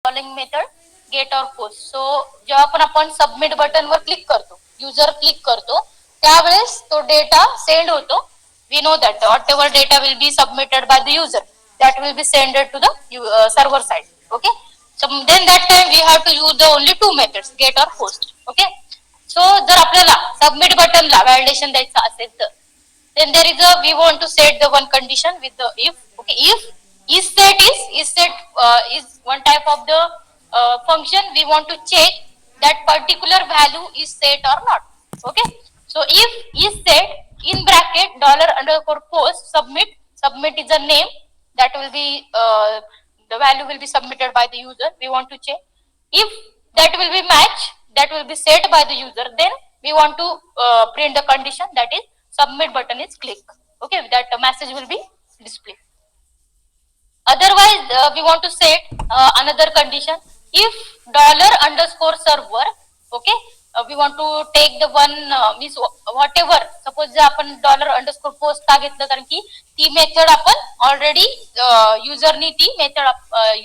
Following method gate और post. So जेव्हा पण आपण सबमिट बटन वर क्लिक करतो, युजर क्लिक करतो, त्यावेळेस तो डेटा सेंड होतो. We know that whatever data will be submitted by the user, that will be sent to the server side. Okay, so then that time we have to use the only two methods, get or post. Okay, so जर आपल्याला submit बटनला validation द्यायचं असेल तर then there is a, we want to set the one condition with the if. Okay, if is set is one type of the function we want to check that particular value is set or not. Okay, so if is set in bracket dollar underscore post submit is a name that will be the value will be submitted by the user. We want to check if that will be match, that will be set by the user, then we want to print the condition that is submit button is click. Okay, that message will be displayed. Otherwise we want to set another condition. If dollar underscore server, okay, we want to take the one means whatever, suppose जर आपण dollar underscore post का घेतलं कारण की ती method आपण already युजरनी ती method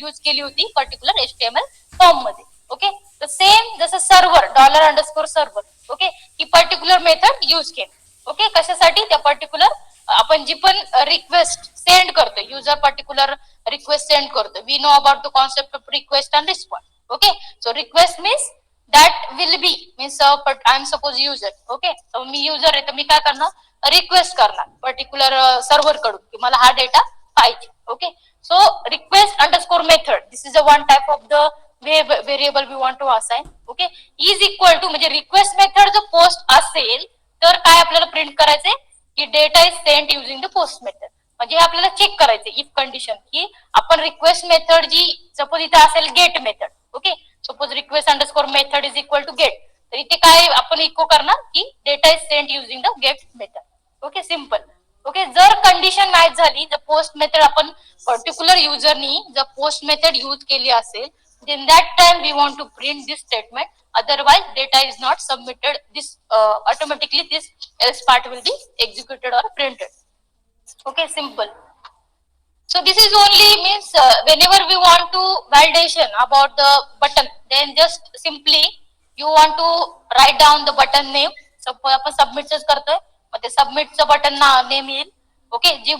use केली होती पर्टिक्युलर HTML फॉर्म मध्ये. ओके, तर सेम जसं server dollar underscore server, okay, ही पर्टिक्युलर मेथड यूज केली. ओके, कशासाठी? त्या पर्टिक्युलर आपण जी पण रिक्वेस्ट सेंड करतो, युजर पर्टिक्युलर रिक्वेस्ट सेंड करतो. We know about the concept of request and response. Okay, so request means that will be means I am suppose user. Okay, so me user आहे तर मी काय करणार, request करणार particular server कडून की मला हा डेटा पाहिजे. Okay, so request underscore method, this is a one type of the variable we want to assign. Okay, is equal to म्हणजे रिक्वेस्ट मेथड जर पोस्ट असेल तर काय आपल्याला प्रिंट करायचंय की data is sent using the post method. म्हणजे हे आपल्याला चेक करायचं इफ कंडिशन की आपण रिक्वेस्ट मेथड जी सपोज इथे असेल get method. Okay, suppose request underscore method is equal to get, तर इथे काय आपण इको करणार की data is sent using the get method. Okay, simple. Okay, जर कंडिशन मॅच झाली, जर पोस्ट मेथड आपण पर्टिक्युलर युजरनी जर पोस्ट मेथड यूज केली असेल, then that time we want to print this statement. Otherwise data is not submitted, this automatically this else part will be executed or printed. Okay, simple. So this is only means whenever we want to validation about the button, then just simply you want to write down the button name. Suppose आपण सबमिटच करतोय, मग ते सबमिटचं button name येईल. Okay, जी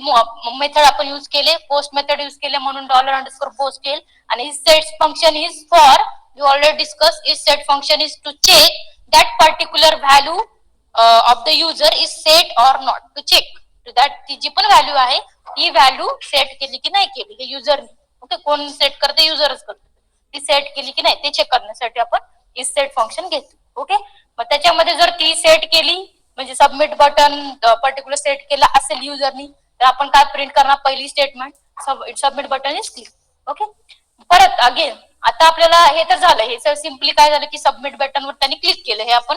method आपण use केले, post method use केले म्हणून डॉलर अंडरस्कोर पोस्ट केल. आणि isset function is for, you already discuss, isset function is to check that particular value of the user is set or not, to check that ती जी पण value आहे ती value set केली की नाही केली हे युजरनी. ओके, कोण सेट करते? युजरच करतो. ती सेट केली की नाही ते चेक करण्यासाठी आपण इज सेट फंक्शन घेतो. ओके, मग त्याच्यामध्ये जर ती सेट केली म्हणजे सबमिट बटन पर्टिक्युलर सेट केला असेल युजरनी, तर आपण काय प्रिंट करणार? पहिली statement submit button is click. Okay, परत अगेन आता आपल्याला हे तर झालं, हे सर सिम्पली काय झालं की सबमिट बटनवर त्यांनी क्लिक केलं, हे आपण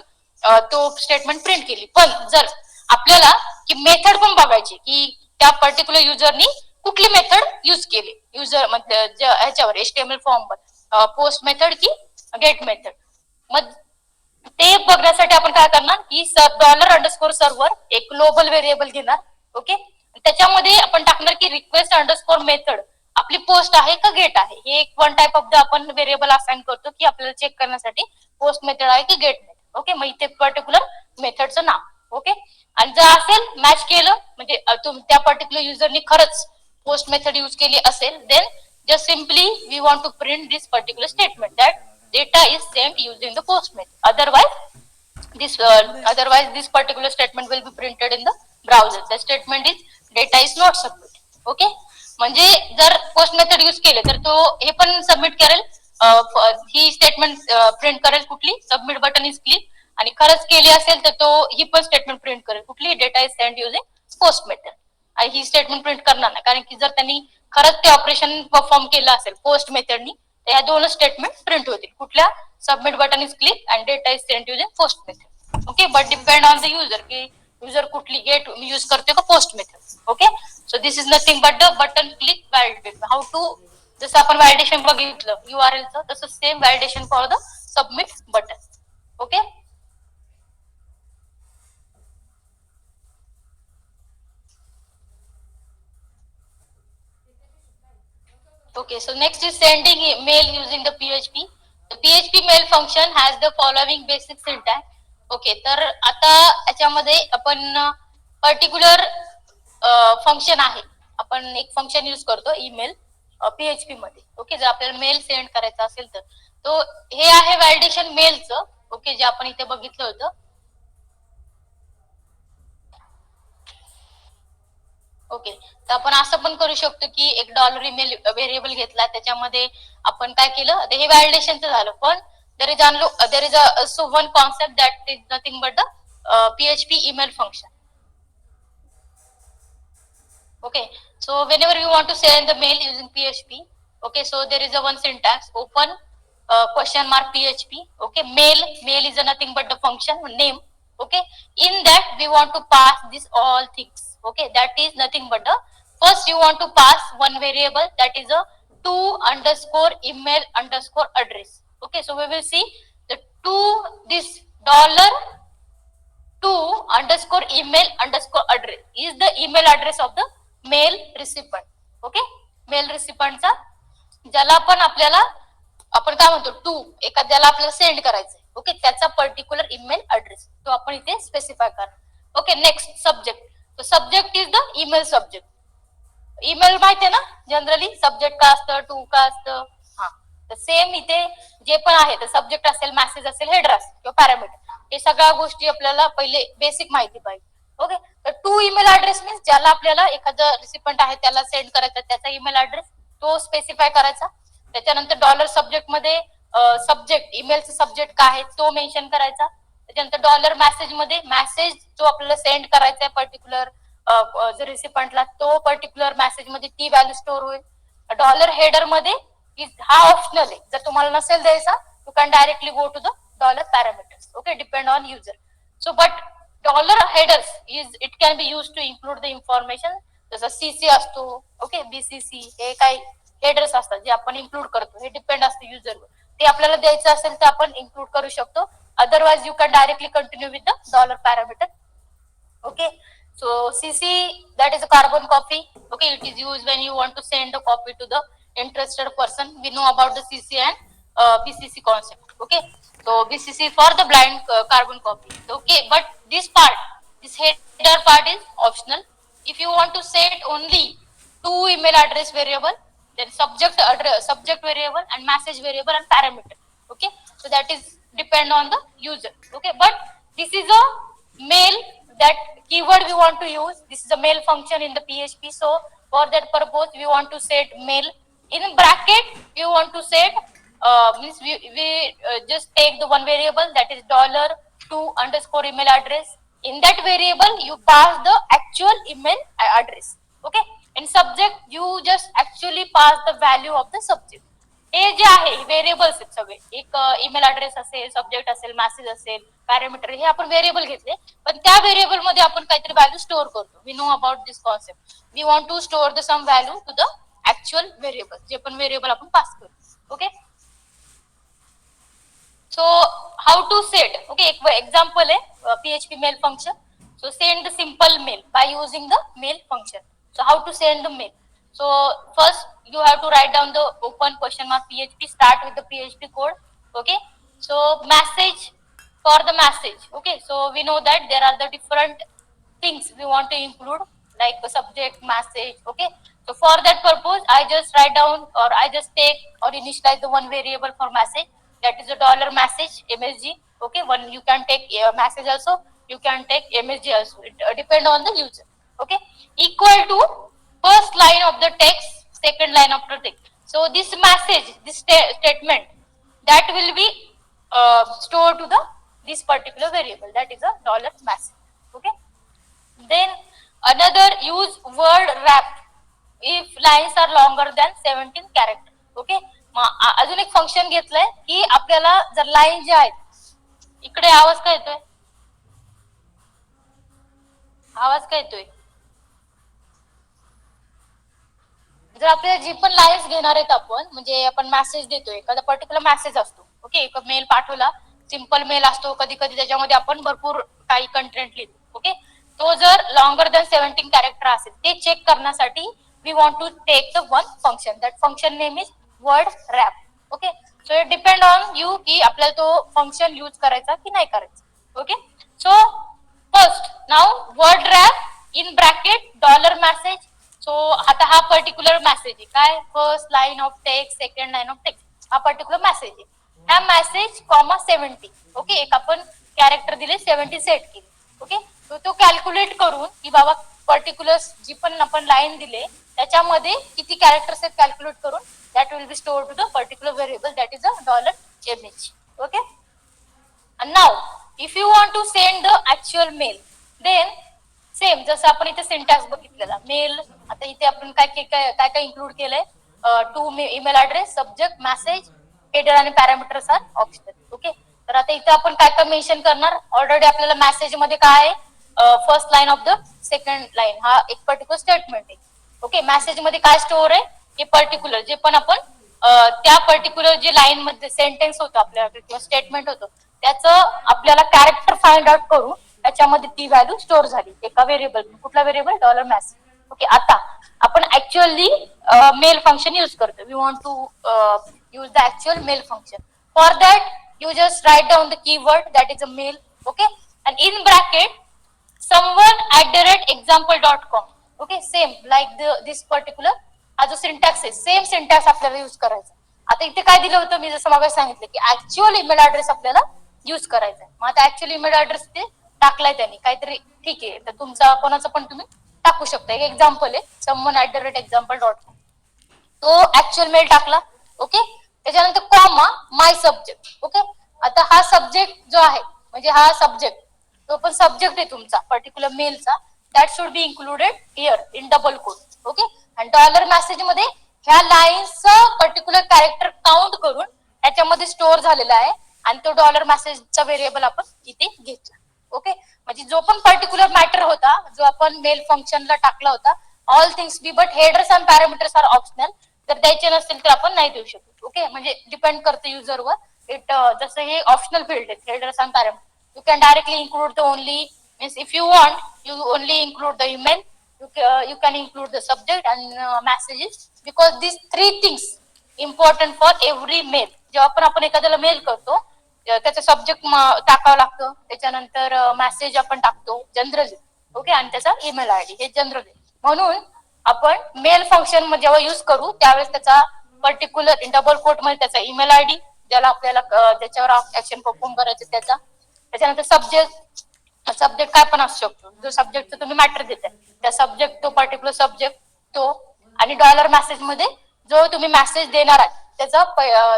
तो स्टेटमेंट प्रिंट केली. पण जर आपल्याला की मेथड पण बघायची की त्या पर्टिक्युलर युजरनी कुठली मेथड यूज केली, युजर म्हणजे ह्याच्यावर HTML फॉर्म वर पोस्ट मेथड की गेट मेथड, मग ते बघण्यासाठी आपण काय करणार की डॉलर अंडरस्कोर सर्व्हर एक ग्लोबल व्हेरिएबल घेणार. ओके, त्याच्यामध्ये आपण टाकणार की रिक्वेस्ट अंडरस्कोर मेथड आपली पोस्ट आहे का गेट आहे, हे एक वन टाइप ऑफ द आपण व्हेरिएबल असाइन करतो की आपल्याला चेक करण्यासाठी पोस्ट मेथड आहे की गेट मेथड. ओके, मग इथे पर्टिक्युलर मेथडचं नाव. ओके, आणि जर असेल मॅच केलं म्हणजे त्या पर्टिक्युलर युजरनी खरंच पोस्ट मेथड यूज केली असेल, then just simply we want to print this particular statement that data is sent using the post method. Otherwise this particular statement will be printed in the browser. The statement is data is not submitted. Okay, म्हणजे जर post method use केले तर तो हे पण submit करेल, ही statement print करेल कुठली? Submit button is click. आणि खरंच केली असेल तर तो ही पण स्टेटमेंट प्रिंट करेल कुठली? Data is send using post method. आणि ही स्टेटमेंट प्रिंट करणार नाही कारण की जर त्यांनी खरंच ते ऑपरेशन परफॉर्म केलं असेल पोस्ट मेथडनी, या दोन स्टेटमेंट प्रिंट होतील. कुठल्या? Submit button is click and data is sent using post method. Okay, but depend on the user की युजर कुठली गेट यूज करते का post method. Okay, so this is nothing but the button click validate. How to, जसं आपण validation बघितलं URLचं, तसं same validation for the submit button. Okay, okay, so next is sending mail using the PHP mail function has the following basic syntax. Okay, तर आता याच्यामध्ये आपण particular function आहे, आपण एक फंक्शन यूज करतो ईमेल PHP मध्ये. ओके, जर आपल्याला मेल सेंड करायचा असेल तर तो हे आहे व्हॅलिडेशन मेलचं. ओके, जे आपण इथे बघितलं होतं. ओके, तर आपण असं पण करू शकतो की एक डॉलर ईमेल व्हेरिएबल घेतला, त्याच्यामध्ये आपण काय केलं, हे व्हॅलिडेशनचं झालं. पण there is a so one concept that is nothing but the PHP email function. Okay, so whenever you want to send the mail using PHP, okay, so there is a one syntax, open question mark PHP. Okay, mail is a nothing but the function name. Okay, in that we want to pass this all things. Okay, that is nothing but the first you want to pass one variable, that is a to underscore email underscore address. Okay, so we will see the to this dollar to underscore email underscore address is the email address of the mail recipient. Okay, mail रिसिपंटचा ज्याला पण आपल्याला आपण काय म्हणतो to एखाद्याला आपल्याला send करायचंय. ओके, त्याचा पर्टिक्युलर ईमेल ऍड्रेस तो आपण इथे स्पेसिफाय करणार. Okay, next subject. Subject is the email subject. Email माहिती आहे ना जनरली सब्जेक्ट का असतं, टू का असतं. हा, तर सेम इथे जे पण आहे ते सब्जेक्ट असेल, मेसेज असेल, हेडर असेल किंवा पॅरामीटर, हे सगळ्या गोष्टी आपल्याला पहिले बेसिक माहिती पाहिजे. ओके, तर टू ईमेल ऍड्रेस मीन्स ज्याला आपल्याला एखादं रिसिपंट आहे त्याला सेंड करायचा त्याचा ईमेल ऍड्रेस तो स्पेसिफाय करायचा. त्याच्यानंतर डॉलर सब्जेक्ट मध्ये सब्जेक्ट ईमेलचा सब्जेक्ट काय आहे तो मेन्शन करायचा. त्याच्यानंतर डॉलर मेसेज मध्ये मेसेज जो आपल्याला सेंड करायचा आहे पर्टिक्युलर जर रिसिपंटला तो पर्टिक्युलर मेसेज मध्ये ती व्हॅल्यू स्टोअर होईल. डॉलर हेडर मध्ये हा ऑप्शनल आहे, जर तुम्हाला नसेल द्यायचा you can directly go to the dollar parameters. Okay, depend on user. So but dollar headers is it can be use to include the information, जसं CC असतो. ओके, BCC हे काही हेडर्स असतात जे आपण इन्क्लूड करतो, हे डिपेंड असतं युजरवर. ते आपल्याला द्यायचं असेल तर आपण इन्क्लूड करू शकतो, otherwise you can directly continue with the dollar parameter. Okay, so CC, that is a carbon copy. Okay, it is used when you want to send a copy to the interested person. We know about the CC and BCC concept. Okay, so BCC for the blind carbon copy. Okay, but this header part is optional. If you want to set only two email address variable, then subject variable and message variable and parameter. Okay, so that is depend on the user. Okay, but this is a mail, that keyword we want to use. This is a mail function in the PHP. So for that purpose we want to set mail in bracket. We want to set means we just take the one variable, that is dollar to underscore email address. In that variable you pass the actual email address. Okay, in subject you just actually pass the value of the subject. हे जे आहे variables आहेत सगळे, एक email address असेल, subject असेल, message असेल, parameter, हे आपण व्हेरिएबल घेतले. पण त्या व्हेरिएबल मध्ये आपण काहीतरी व्हॅल्यू स्टोअर करतो. We know about this concept. We want to store the some value to the actual variable, जे पण व्हेरिएबल आपण पास करू. Okay, so how to set. Okay, एक एक्झाम्पल आहे PHP mail function. So send the simple mail by using the mail function. So how to send the mail. So first you have to write down the open question mark PHP, start with the PHP code. Okay, so message, for the message. Okay, so we know that there are the different things we want to include, like the subject, message. Okay, so for that purpose I just write down, or I just take or initialize the one variable for message, that is a dollar message MSG. Okay, one you can take message also, you can take MSG also, it depend on the user. Okay, equal to first line of the text, second line of the text. So this message, this statement, that will be stored to the this particular variable, that is a dollar message. Okay, then another, use word wrap if lines are longer than 17 character. Okay, अजून एक function घेतलंय की आपल्याला जर line जे आहेत, इकडे आवाज काय येतोय, आवाज काय येतोय, जर आपल्याला जी पण लाईन्स घेणार आहेत आपण, म्हणजे आपण मेसेज देतोय, एखादा पर्टिक्युलर मेसेज असतो. ओके, एक मेल पाठवला, सिंपल मेल असतो, कधी कधी त्याच्यामध्ये आपण भरपूर काही कंटेंट लिहितो. ओके, तो जर लॉंगर दॅन 17 कॅरेक्टर असेल ते चेक करण्यासाठी we want to take the one function, that function name is wordwrap. Okay, so it depend on you की आपल्याला तो फंक्शन यूज करायचा की नाही करायचा. Okay, so first now wordwrap in bracket dollar message. So आता हा particular message आहे काय, first line of text, second line of text, हा पर्टिक्युलर मेसेज आहे. हा मेसेज कॉमा 70. ओके, एक आपण कॅरेक्टर दिले 70 सेट केले. ओके, तो कॅल्क्युलेट करून की बाबा पर्टिक्युलर जी पण आपण लाईन दिले त्याच्यामध्ये किती कॅरेक्टर्स आहेत कॅल्क्युलेट करून that will be stored to the particular variable that is a $image. Okay, and now if you want to send the actual mail then same जसं आपण इथे सिंटॅक्स बघितलेला मेल, आता इथे आपण काय इन्क्लूड केलंय, to email address, subject, message, header आणि पॅरामीटर्स आर ऑप्शनल. ओके, तर आता इथे आपण काय मेन्शन करणार, ऑलरेडी आपल्याला मेसेज मध्ये काय first line of the second line हा एक पर्टिक्युलर स्टेटमेंट आहे. ओके, मेसेज मध्ये काय स्टोअर आहे, हे पर्टिक्युलर जे पण आपण त्या पर्टिक्युलर जे लाईन मध्ये सेंटेन्स होतं आपल्याला किंवा स्टेटमेंट होतं त्याचं आपल्याला कॅरेक्टर फाइंड आउट करून त्याच्यामध्ये ती व्हॅल्यू स्टोअर झाली एका व्हेरिएबल. कुठला व्हेरिएबल, डॉलर मेसेज. ओके, आता आपण ऍक्च्युअली मेल फंक्शन यूज करतो. We want to use the actual mail function. For that you just write down the keyword that is a mail. Okay, and in bracket someone@example.com. Okay, same like this particular हा जो syntax आहे same syntax आपल्याला use करायचा. आता इथे काय दिलं होतं मी जसं मागे सांगितलं की ऍक्च्युअल ईमेल ऍड्रेस आपल्याला यूज करायचा आहे. मग आता ऍक्च्युअल ईमेल ऍड्रेस ते टाकलाय त्यांनी काहीतरी, ठीक आहे, तर तुमचा कोणाचा पण तुम्ही टाकू शकता. एक एक्झाम्पल आहे someone@example.com. तो ऍक्च्युअल मेल टाकला. ओके, त्याच्यानंतर कॉमा माय सब्जेक्ट. ओके, आता हा सब्जेक्ट जो आहे म्हणजे हा सब्जेक्ट तो पण सब्जेक्ट आहे तुमचा पर्टिक्युलर मेलचा, that should be included here in double quote. Okay, आणि डॉलर मेसेज मध्ये ह्या लाईन्सचं पर्टिक्युलर कॅरेक्टर काउंट करून त्याच्यामध्ये स्टोअर झालेला आहे आणि तो डॉलर मेसेजचा व्हेरिएबल आपण इथे घेतला. ओके, म्हणजे जो पण पर्टिक्युलर मॅटर होता जो आपण मेल फंक्शनला टाकला होता, all things be but headers and parameters are optional. जर द्यायचे नसतील तर आपण नाही देऊ शकत. ओके, म्हणजे डिपेंड करते युजरवर. इट जसं हे ऑप्शनल फील्ड आहे headers and parameter, you can directly include the only, means if you want you only include the email, you can include the subject and messages, because these three things important for every mail. जेव्हा पण आपण एखाद्याला mail करतो त्याचं subject टाकावं लागतं, त्याच्यानंतर message आपण टाकतो जनरली. ओके, आणि त्याचा ईमेल आयडी हे जनरली. म्हणून आपण मेल फंक्शन जेव्हा युज करू त्यावेळेस त्याचा पर्टिक्युलर डबल कोट मध्ये त्याचा ईमेल आयडी ज्याला आपल्याला त्याच्यावर ऍक्शन परफॉर्म करायचं त्याचा, त्याच्यानंतर सब्जेक्ट काय पण असू शकतो, जो सब्जेक्टचा तुम्ही मॅटर देताय त्या सब्जेक्ट, तो पर्टिक्युलर सब्जेक्ट तो, आणि डॉलर मेसेज मध्ये जो तुम्ही मेसेज देणार आहात त्याचा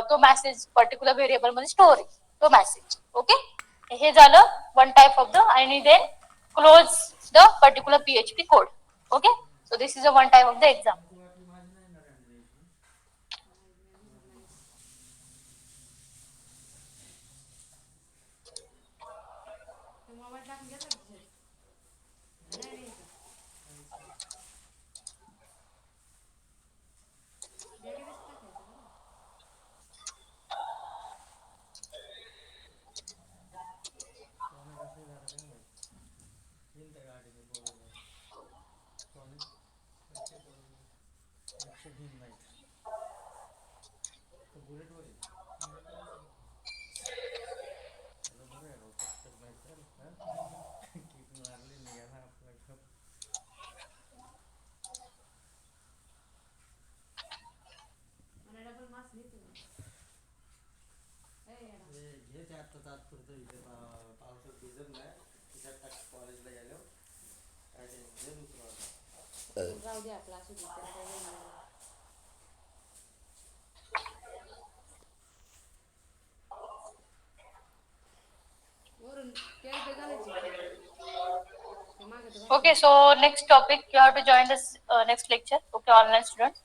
तो मेसेज पर्टिक्युलर व्हेरिएबल मध्ये स्टोअर आहे तो मेसेज. ओके, हे झालं वन टाइप ऑफ द, आणि then close the particular PHP code. Okay, so this is a one type of the exam. Okay, so next topic you have to join this next lecture. Okay, online student.